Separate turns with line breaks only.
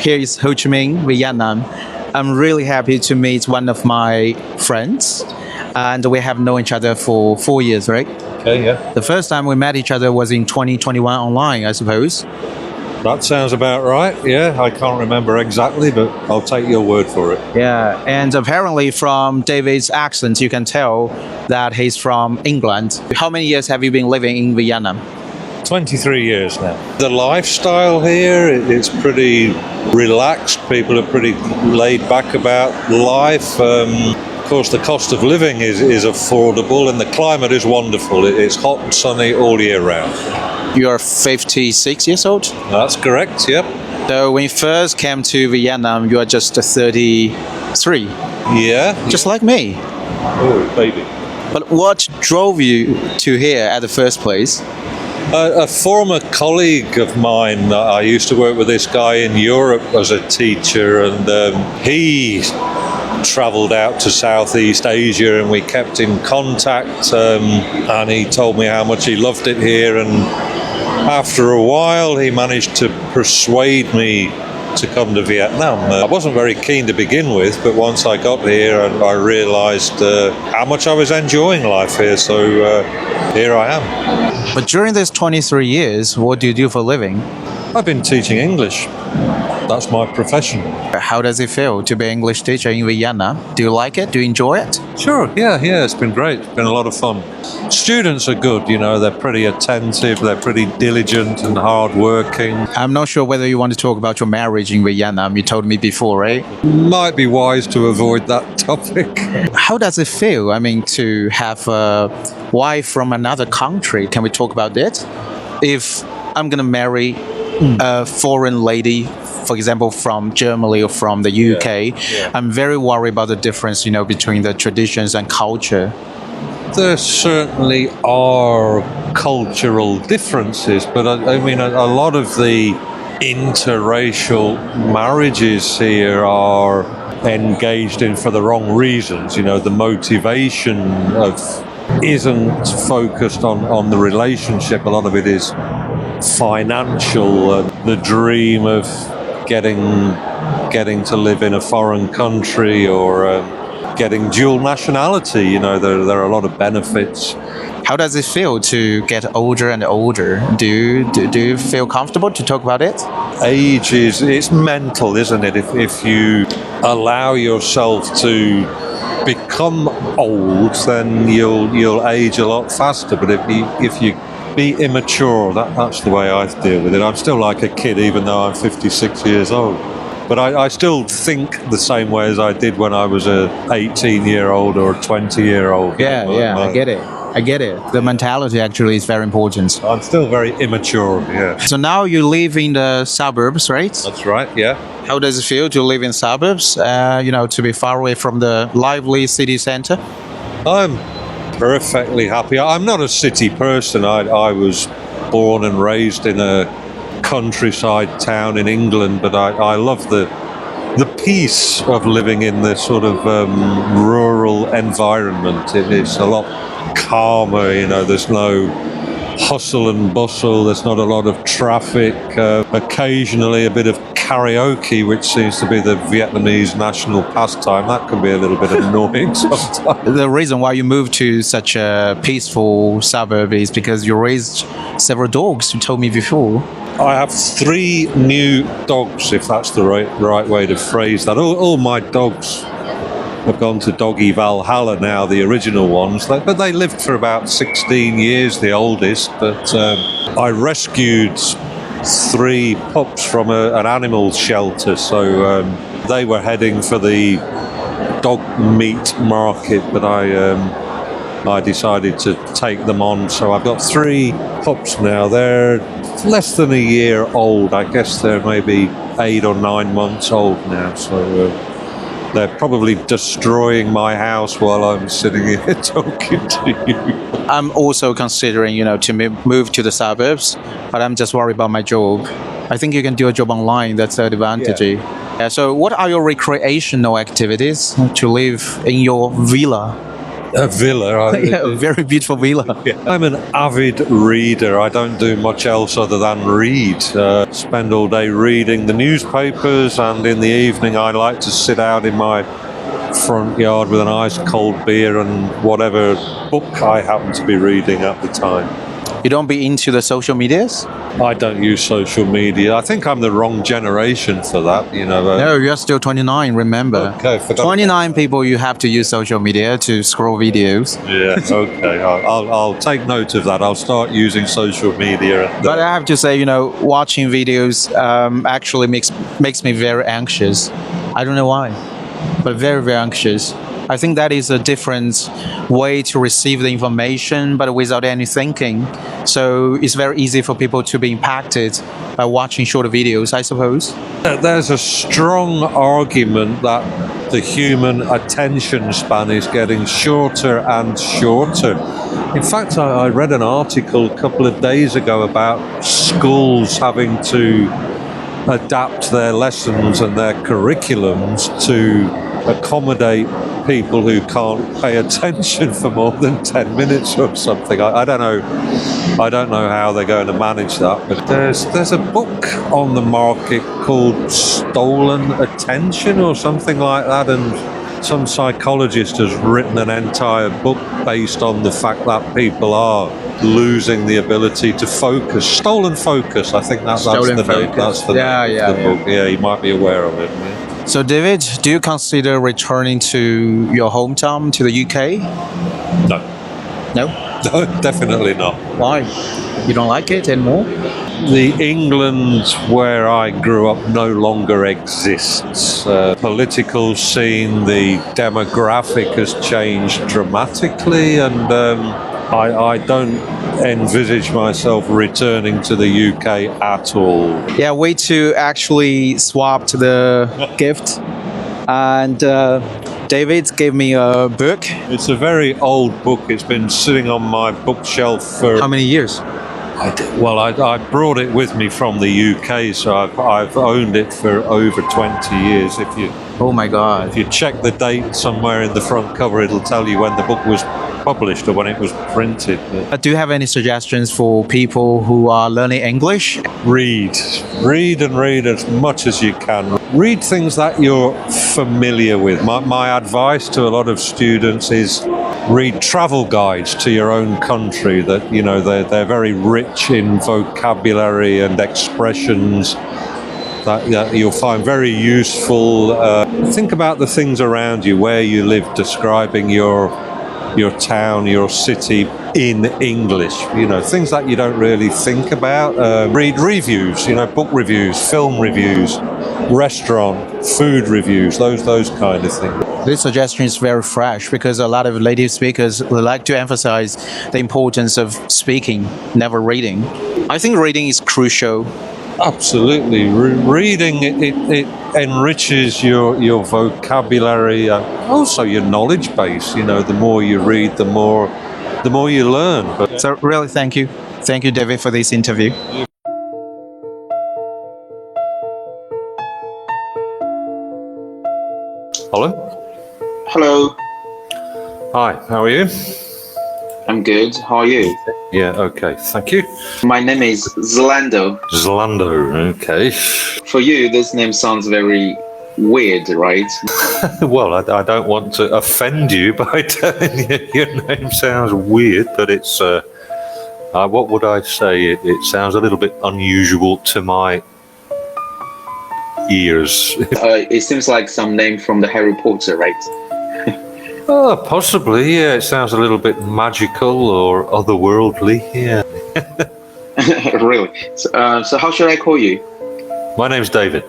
Here is Ho Chi Minh, Vietnam. I'm really happy to meet one of my friends, and we have known each other for 4 years, right?
Okay, yeah.
The first time we met each other was in 2021 online, I suppose.
That sounds about right. Yeah, I can't remember exactly, but I'll take your word for it.
Yeah, and apparently from David's accent, you can tell that he's from England. How many years have you been living in Vietnam?
23 years now. The lifestyle here, it's pretty relaxed. People are pretty laid back about life. Of course, the cost of living is affordable, and the climate is wonderful. It's hot and sunny all year round.
You're 56 years old?
That's correct, yep.
So when you first came to Vietnam, you are just 33.
Yeah.
Just like me.
Oh, baby.
But what drove you to here at the first place?
A former colleague of mine, I used to work with this guy in Europe as a teacher, and he travelled out to Southeast Asia, and we kept in contact, and he told me how much he loved it here, and after a while he managed to persuade me to come to Vietnam. I wasn't very keen to begin with, but once I got here I realised how much I was enjoying life here, so here I am.
But during these 23 years, what do you do for a living?
I've been teaching English. That's my profession.
How does it feel to be an English teacher in Vietnam? Do you like it? Do you enjoy it?
Sure, yeah, it's been great. It's been a lot of fun. Students are good, they're pretty attentive, they're pretty diligent and hardworking.
I'm not sure whether you want to talk about your marriage in Vietnam. You told me before, right?
Might be wise to avoid that topic.
How does it feel, to have a wife from another country? Can we talk about that? If I'm going to marry a foreign lady, for example, from Germany or from the UK, I'm very worried about the difference, between the traditions and culture.
There certainly are cultural differences, but a lot of the interracial marriages here are engaged in for the wrong reasons. The motivation isn't focused on the relationship. A lot of it is financial, the dream of getting to live in a foreign country, or getting dual nationality. There are a lot of benefits.
How does it feel to get older and older? Do you feel comfortable to talk about it?
Age it's mental, isn't it? If you allow yourself to become old, then you'll age a lot faster. But if you be immature, that's the way I deal with it. I'm still like a kid, even though I'm 56 years old. But I still think the same way as I did when I was a 18-year-old or a 20-year-old.
I get it. The mentality actually is very important.
I'm still very immature, yeah.
So now you live in the suburbs, right?
That's right, yeah.
How does it feel to live in suburbs, to be far away from the lively city center?
I'm perfectly happy. I'm not a city person. I was born and raised in a countryside town in England, but I love the peace of living in this sort of rural environment. It's a lot calmer, there's no hustle and bustle, there's not a lot of traffic, occasionally a bit of karaoke, which seems to be the Vietnamese national pastime. That can be a little bit annoying sometimes.
The reason why you moved to such a peaceful suburb is because you raised several dogs, you told me before.
I have 3 new dogs, if that's the right way to phrase that. All my dogs have gone to Doggy Valhalla now, the original ones, but they lived for about 16 years, the oldest. But I rescued 3 pups from an animal shelter, so they were heading for the dog meat market, but I decided to take them on. So I've got 3 pups now. They're less than a year old. I guess they're maybe 8 or 9 months old now, so they're probably destroying my house while I'm sitting here talking to you.
I'm also considering, to move to the suburbs, but I'm just worried about my job. I think you can do a job online. That's the advantage. Yeah, so what are your recreational activities to live in your villa?
A villa.
Yeah, a very beautiful villa.
I'm an avid reader. I don't do much else other than read. Spend all day reading the newspapers, and in the evening I like to sit out in my front yard with an ice cold beer and whatever book I happen to be reading at the time.
You don't be into the social medias?
I don't use social media. I think I'm the wrong generation for that, you know.
No, you're still 29, remember.
Okay, forgot.
29 people, you have to use social media to scroll videos.
Yeah, okay. I'll take note of that. I'll start using social media.
But I have to say, you know, watching videos actually makes me very anxious. I don't know why, but very, very anxious. I think that is a different way to receive the information, but without any thinking. So it's very easy for people to be impacted by watching short videos, I suppose.
There's a strong argument that the human attention span is getting shorter and shorter. In fact, I read an article a couple of days ago about schools having to adapt their lessons and their curriculums to accommodate people who can't pay attention for more than 10 minutes or something. I don't know how they're going to manage that, but there's a book on the market called Stolen Attention or something like that, and some psychologist has written an entire book based on the fact that people are losing the ability to focus. Stolen focus, I think that's the name. That's the name of the book. Yeah, you might be aware of it. Yeah.
So, David, do you consider returning to your hometown, to the UK?
No.
No?
No, definitely not.
Why? You don't like it anymore?
The England where I grew up no longer exists. Political scene, the demographic has changed dramatically, and I don't envisage myself returning to the UK at all.
Yeah, way to actually swap the gift. And David gave me a book.
It's a very old book. It's been sitting on my bookshelf for...
How many years?
I brought it with me from the UK, so I've owned it for over 20 years.
Oh my God.
If you check the date somewhere in the front cover, it'll tell you when the book was published or when it was printed.
Do you have any suggestions for people who are learning English?
Read and read as much as you can. Read things that you're familiar with. My advice to a lot of students is read travel guides to your own country. That, you know, they're very rich in vocabulary and expressions that you'll find very useful. Think about the things around you, where you live, describing your town, your city in English. You know, things that you don't really think about. Read reviews, you know, book reviews, film reviews, restaurant, food reviews, those kind of things.
This suggestion is very fresh because a lot of native speakers would like to emphasize the importance of speaking, never reading. I think reading is crucial.
Absolutely. Reading, it enriches your vocabulary and also your knowledge base. You know, the more you read, the more you learn.
So really, thank you. Thank you, David, for this interview.
Hello?
Hello,
Hi, how are you?
I'm good. How are you?
Yeah, okay, thank you.
My name is Zlando.
Zlando, okay.
For you, this name sounds very weird, right?
Well, I don't want to offend you by telling you your name sounds weird, but it's, what would I say? It sounds a little bit unusual to my ears.
It seems like some name from the Harry Potter, right?
Oh, possibly, yeah. It sounds a little bit magical or otherworldly, yeah.
Really? So how should I call you?
My name's David.